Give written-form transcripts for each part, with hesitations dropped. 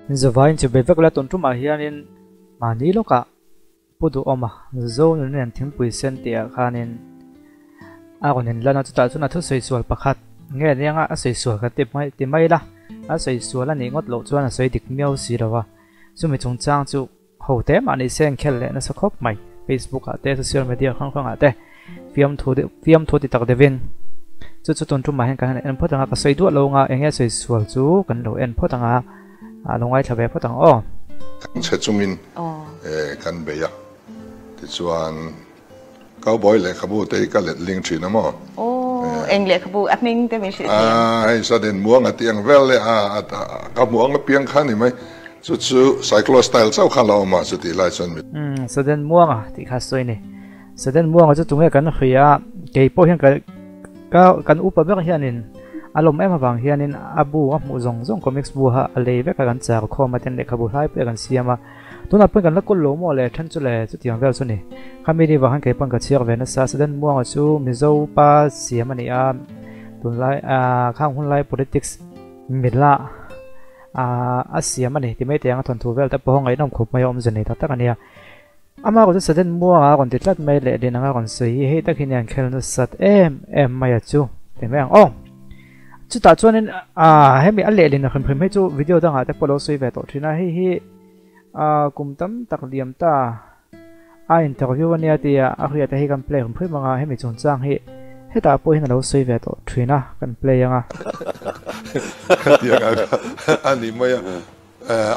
Zawai in chebe vek la ton tuma hianin mani loka pudu oma zo nen thing pui sen tia khanin a konin lana chuta chuna thu sei sual pakhat nge rianga a sei sual ka ti mai la a sei sual ani ngot lo chuan a sei dik miau si rawa chumi chung chang chu hote mani sen khel le na sakhop mai Facebook a te social media khang khang a te fiam thu ti tak devin chu ton tuma hen kan en photanga ka sei du lo nga enge sei sual chu kan lo en photanga longai thabe photang o che chumin kan be ya ti chuan cowboy le khabu te ka let ling thin amo eng le khabu apning te mi shi ai sa den muang atiang vel le ka muang piang khan ni mai chu cyclo style chau khan lo ma chu ti lai chon mi sa den muang ti kha soi ni sa den muang chu tunge kan khia ke po hian kan upa ber hianin alom em awang hianin abu mu zong comics bu ha ale ve ka kan char kho ma ten le khabu hai pe kan siama tuna pe kan la kol lo mo le than chu le chu tiang vel chu ni khamiri wa han ke pang ka chiar ve na sa den muang chu mizo pa siama ni tun lai khang hun lai politics mila a siama ni ti me te ang thon thu vel ta po ngai nom khup mai om zani ta ta kania ama ko chu den muang kon ti tlat mai le din anga kon sei he ta khin yang khel na sat em mai chu te me ang chu ta chuan in hemi a le lin na khan phim he chu video dang ate polo soi ve to thina hi kum tam tak liam ta interview ania tia a khria ta hi kan play khum phim anga hemi chung chang hi heta po hin lo soi ve to thina kan play anga ani maya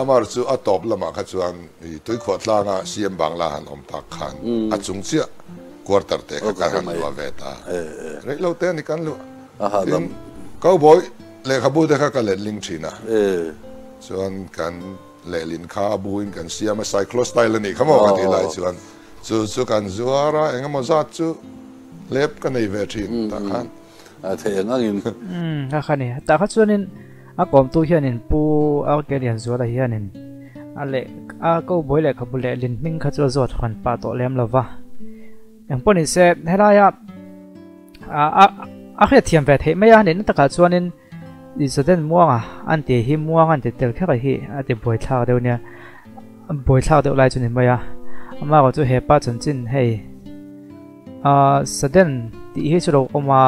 amar chu a top lama kha chuan i toi khwa tlanga siam bangla han om tak khan a chung chia quarter te ka han lo ve ta rei lo te ni kan lo cowboy le khabu de kha ka let ling thina chuan kan le lin kha buin kan siama cyclo style ni khamo ka ti lai chuan chu kan zuara engamo zat chu lep ka nei ve thin ta khan the ngangin ha khani ta kha chuanin a kom tu hianin pu a ke rian zuara hianin ale a cowboy le khabu le lin ming kha chu zot khan pa to lem lova em poni se helaya a khia thiam ve the maya nen ta ka chuanin di saden muanga an te hi muang an te tel kha hi a te boi thla deu nia boi thla deu lai chunin maya ama ko chu he pa chun chin hei saden ti hi chu ro oma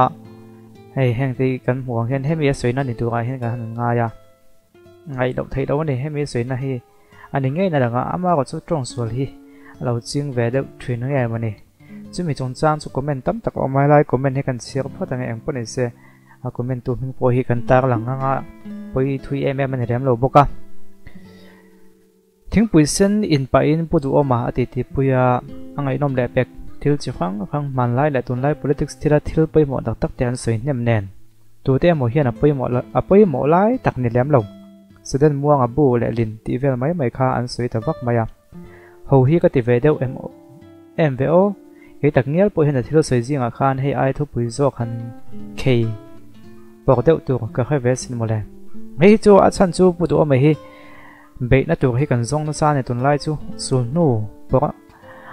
hei heng ti kan muang hen hemi soina ni tu ga hen ka han nga ya ngai lo thei lo ni hemi soina hi ani ngai na nga ama ko chu trong sual hi lo ching ve deu thrin ngai mani chumi chong chang chu comment tam tak omai lai comment he kan share photang em pone se a comment tu hing po hi kan tar lang nga poi thui em an rem lo boka thing pui sen in pa in pudu oma ati ti puya angai nom le pek thil chi khang man lai le tun lai politics thira thil poi mo dak tak ten soi nem nen tu te mo hian a poi mo lai tak ni lem lo suden muang abu le lin ti vel mai kha an soi ta vak maya ho hi ka ti ve deu em ve o cái đặc nghĩa bộ hiện thilo soi riêng khan hay ai thu bùi zo khan kei bỏ đeo tu cả hai vé xin một lần mấy chỗ ở chân chỗ bộ đồ mày hi bị nó tu hay cần zong nó xa này tuần lai chỗ xuống nô bỏ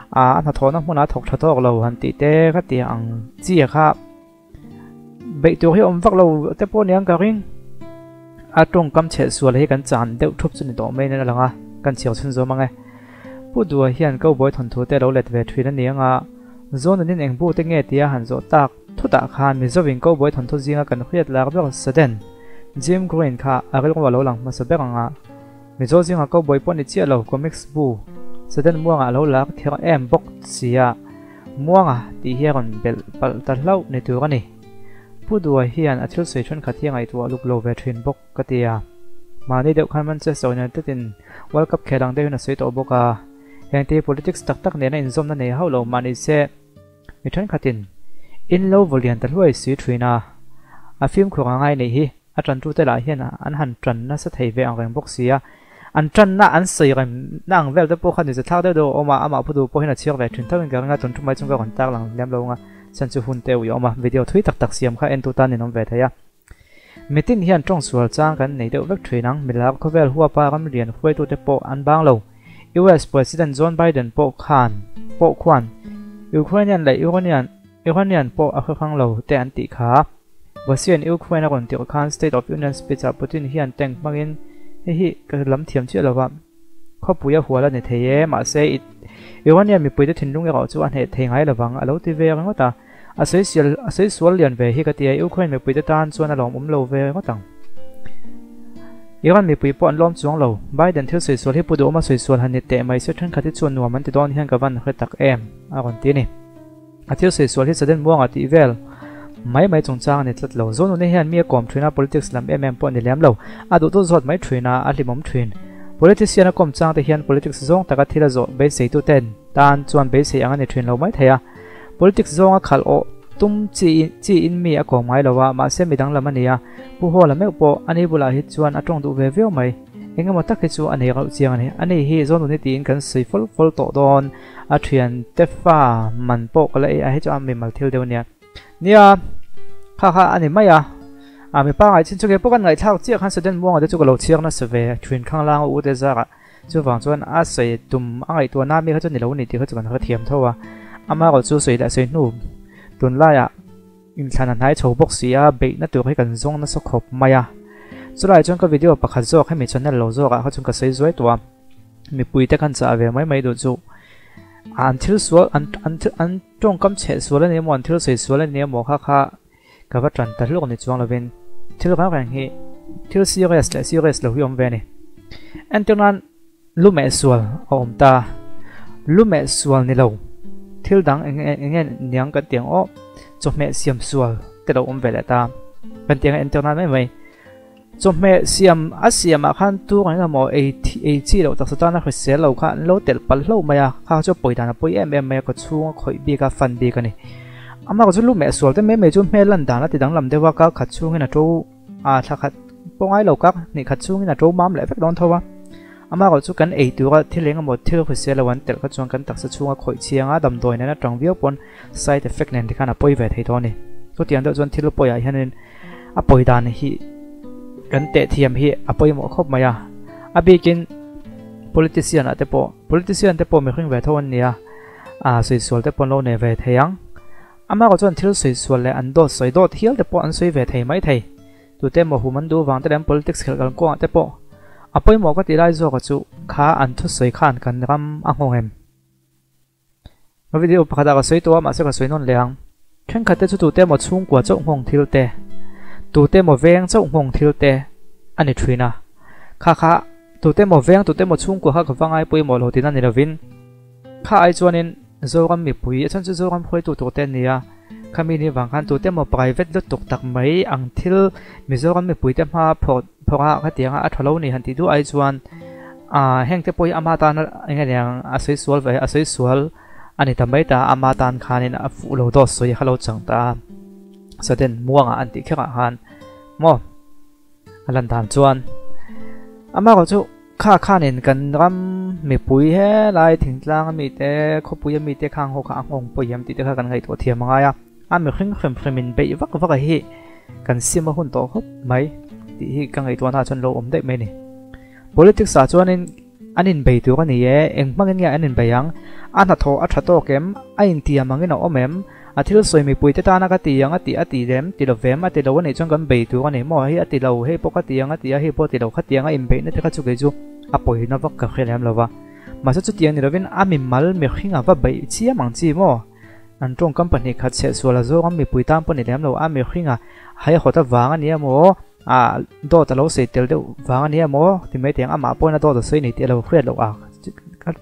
anh thọ nó muốn thọc thọ thọ lâu hắn tị tê cái tiếng chi khác bị tu hay ông vác lâu tế bộ niang cả riêng trong cam chế xuống hay cần chán đeo thúc cho nên tổ mày nên là nga cần chiều chân zo mang ngay bộ đồ hiện câu bói thuần thú tế lâu lệch về thuyền niang zone nin eng bu te nge tia han zo tak thu ta khan mi zovin ko boy thon tho zinga kan khriat lak ber saden Jim Green kha agel ko lo lang ma sa beranga mi zo zinga ko boy pon ni chia lo comics bu saden muanga lo lak thir em bok sia muanga ti hian bel pal ta hlau ne tu ani pudua hian athil sei thon khathia ngai tu luk lo ve thin bok katia mani deuh khan man che soina tetin world cup khelang de na sei to boka hengti politics tak ne na inzom na ne haulo mani se mi thon khatin in lo volian ta hloi si thina a film khurang ngai nei hi a tran tu te la hian an han tran na sa thei ve ang reng bok sia an tran na an sei rem nang vel te po khan ni se thak de do oma ama phudu po hina chiak ve thin thawin ka nga ton thumai chung ka kon tak lang lem lo nga chan chu hun te u yoma video thui tak siam kha en tu tan ni nom ve thaya metin hian tong sual chang kan nei deuh vek thinang milak khovel huwa pa ram rian khoi tu te po an bang lo US President John Biden po khan Ukrainian po akhang lo te an ti kha Russian Ukraine kon ti khan State of Union speech Putin hian tank mangin hi ka lam thiam chi lawa kho puya huala ne theye ma se iwan ya mi puide thinlung ya chu an he thengai lawang alo ti ve ngota asei sual lian ve hi ka ti ai ukhoin mi puide tan chuan alom lo ve ngotang iran mi pui pon lom chuang lo Biden thil sei sual hi pudu ma sei sual han te mai se than khati chuan nuam an ti don hian ka van hretak em a ron ti ni a thil sei sual hi saden muang ati vel mai chung chang ni tlat lo zonu ne hian mi kom thina politics lam pon ni lem lo adu to zot mai thina a limom thrin politician a kom chang te hian politics zong taka thila zo be sei tu ten tan chuan be sei anga ni thrin lo mai thaya politics zong a khal o tum chi in mi a ko mai lawa ma se midang lamania pu ho la me po ani bula hi chuan atong du ve ve mai engama tak hi chu ani rau chiang ani ani hi zonu ni tin kan sei fol to don a thian te fa man po kala a hi chu am mi mal thil deu nia nia kha ani maya a mi pa ngai chin chu ke pokan ngai thak chi khan seden muang de chu ko lo chiang na se ve thrin khang lang u de za chu wang chuan a sei tum angai to na mi kha chu ni lo ni ti kha chu kan kha thiam thowa ama ko chu sei da sei nu tun laya in thana nai chho box sia be na tu khai kan zong na so khop maya chulai chon ka video pakhat zo kha mi channel lo zo ka chung ka sei zoi to mi pui te kan cha ve mai do chu until so an tong kam che so la ne mon thil sei so la ne mo kha ka va tran ta lo ni chuang lo ven thil ka rang hi thil serious lo yom ve ni antonan lu me sual om ta lu me sual ni lo thil dang engen niang ka tiang o chome siam sual te lo om ve la ta kan tiang antonan mai chome siam a khan tu nga mo a chi lo tak sa na khse lo kha lo tel pal lo maya kha cho poida na poi em ko chung khoi bi ka fan bi ka ni ama ko lu me sual te me chu me lan da na ti dang lam de wa ka khat chung na to a tha khat pongai lo ka ni khat chung na to mam le fek don thowa ama ko chu kan ei tu ga thileng mo thil khse lo wan tel ka chung kan tak sa chung khoi chianga dam doi na tang viau pon side effect nen ti kana poi ve thei to ni to tiang do chon thil poi a hianin a poida ni hi kan te thiam hi apoi mo khop maya abikin politician te po me khring ve thon nia a sei sol te pon lo ne ve theyang ama ko chon thil sei sol le an do soi do thial te po an sei ve thei mai thei tu te mo human du wang te dem politics khel kan ko te po apoi mo ka ti lai zo ka chu kha an thu sei khan kan ram a ngong em ma video pakada ka sei to ma se ka sei non leang theng khate chu tu te mo chung kwa chong hong thil te tu te mo veng chong hong thil te ani thina kha tu te mo veng tu te mo chung ko ha ka wangai poi mo lo tin ani lovin kha ai chuanin zoram mi pui chan chu zoram khoi tu te nia khami ni wang khan tu te mo private lo tuk tak mai ang thil mi zoram mi pui te ma phora kha tianga a thalo ni han ti du ai chuan heng te poi ama ta na engeniang a sei sual ve a sei sual ani tamai ta ama tan khanin a fu lo do soi halo chang ta saden muanga anti khera han mo alan dan chuan ama ko chu kha nen kan ram mi pui he lai thingtlang mi te kho pui mi te khang ho kha ngong poi yam ti te kha kan ngai to thiam nga ya a mi khring khremin be vak hi kan sima hun to hop mai ti hi ka ngai to na chon lo om dei mai ni politics a chuanin anin be tu ka ni e engmangin nga anin bayang ana tho a thato kem a in ti amangin a omem athil soi mi pui te ta na ka ti yang ati rem ti lo vem ati lo nei chong kan be tu ani mo hi ati lo he po ka ti yang ati a he po ti lo kha ti yang a im be ne te kha chu ge chu a poi na vak ka khelem lova ma sa chu ti ani rovin a mi mal mi khinga va be chi amang chi mo an tong company kha che suala zo am mi pui tam po ni lem lo a mi khinga hai khota wang ani mo a do ta lo se tel de wang ani mo ti me tiang ama po na do sei ni ti lo khret lo a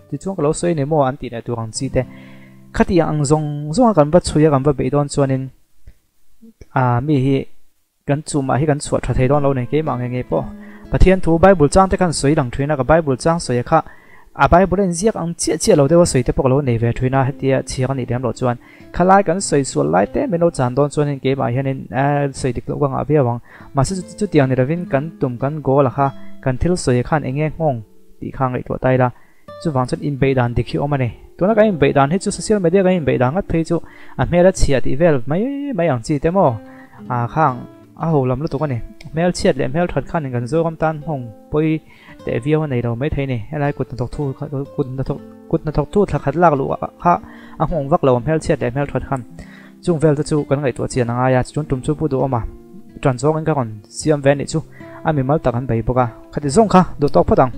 ti chung ka lo sei ni mo an ti na tu ang chi te khati ang zong kan ba chuya kan ba be don chuanin mi hi kan chuma hi kan chua tha thei don lo nei ke ma nge po pathian thu bible chang te kan soi dang thina ka bible chang soi kha a bible en ziak ang che lo de wa soi te pok lo nei ve thina hatia chi kan ni dem lo chuan khalai kan soi sual lai te me no chan don chuanin ke ma hianin soi dik lo wang a bia wang ma su chu tiang ni ravin kan tum kan go la kha kan thil soi khan enge ngong ti khang ei to tai la chu wang chut in be dan dikhi omane to na ka in be dan he chu social media ka in be dan at phei chu a mera chia ti vel mai ang chi te mo a khang a ho lam lu to ka ni mel chiat le mel that khan kan zo kam tan hong poi te view nei lo mai thei ni helai kut na thok thu thla khat lak lu kha a hong vak lo mel chiat le mel that khan chung vel chu kan ngai to chian anga ya chun tum chu pu do ma tran zong an ka kon siam ve ni chu ami mal tak an bei boka khati zong kha do tok phatang